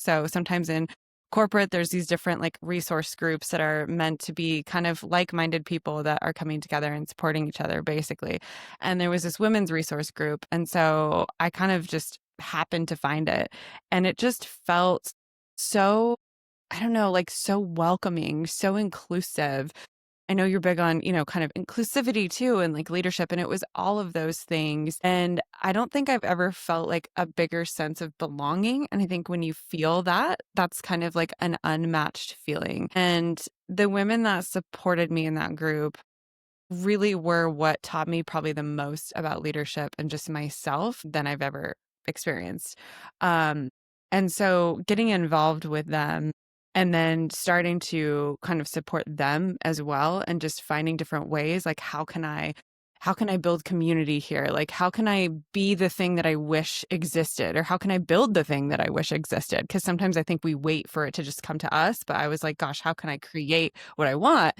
So sometimes in corporate, there's these different like resource groups that are meant to be kind of like-minded people that are coming together and supporting each other, basically. And there was this women's resource group. And so I kind of just happened to find it. And it just felt so, I don't know, like so welcoming, so inclusive. I know you're big on, kind of inclusivity too and like leadership. And it was all of those things. And I don't think I've ever felt like a bigger sense of belonging. And I think when you feel that, that's kind of like an unmatched feeling. And the women that supported me in that group really were what taught me probably the most about leadership and just myself than I've ever experienced. Um, and so getting involved with them and then starting to kind of support them as well and just finding different ways like how can I build community here? Like how can I be the thing that I wish existed or how can I build the thing that I wish existed? Because sometimes I think we wait for it to just come to us, but I was like, gosh, how can I create what I want?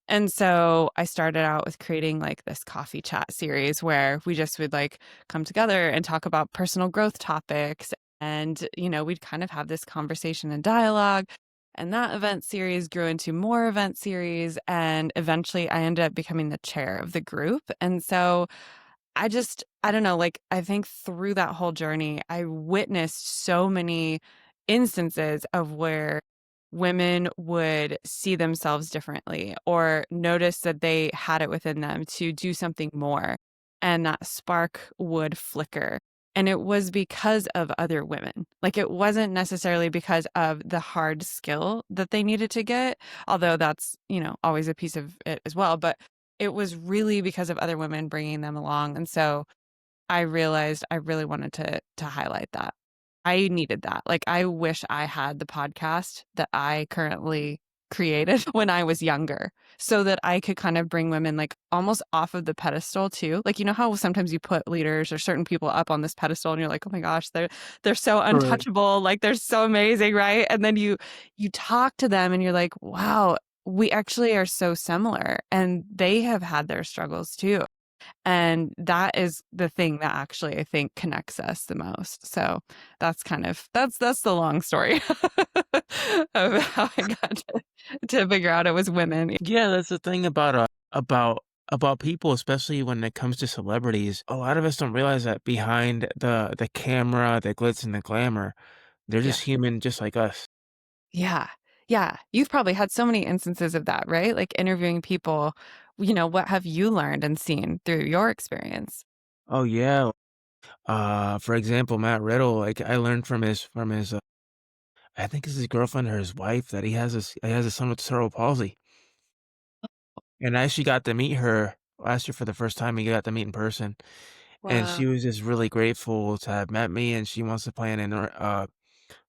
And so I started out with creating like this coffee chat series where we just would like come together and talk about personal growth topics. And, we'd kind of have this conversation and dialogue. And that event series grew into more event series. And eventually I ended up becoming the chair of the group. And so I don't know, like, I think through that whole journey, I witnessed so many instances of where women would see themselves differently or notice that they had it within them to do something more. And that spark would flicker. And it was because of other women. Like, it wasn't necessarily because of the hard skill that they needed to get, although that's, always a piece of it as well. But it was really because of other women bringing them along, and so I realized I really wanted to highlight that. I needed that. Like, I wish I had the podcast that I currently created when I was younger so that I could kind of bring women, like, almost off of the pedestal too. Like, you know how sometimes you put leaders or certain people up on this pedestal and you're like, "Oh my gosh, they're so Correct. untouchable, like, they're so amazing," right? And then you talk to them and you're like, "Wow, we actually are so similar, and they have had their struggles too." And that is the thing that actually I think connects us the most. So that's the long story of how I got to figure out it was women. Yeah, that's the thing about people, especially when it comes to celebrities. A lot of us don't realize that behind the camera, the glitz and the glamour, they're Yeah. just human just like us. Yeah. Yeah. You've probably had so many instances of that, right? Like interviewing people, what have you learned and seen through your experience? Oh yeah. For example, Matt Riddle, like I learned from his I think it's his girlfriend or his wife that he has a son with cerebral palsy. And I actually got to meet her last year for the first time. We got to meet in person. And Wow. she was just really grateful to have met me, and she wants to plan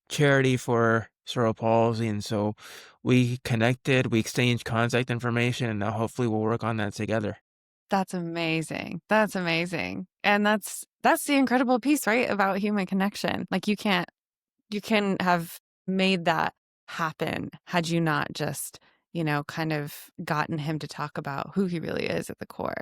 charity for cerebral palsy, and so we connected, we exchanged contact information, and now hopefully we'll work on that together. That's amazing. That's amazing. And that's the incredible piece, right? About human connection. Like you can have made that happen had you not just, kind of gotten him to talk about who he really is at the core.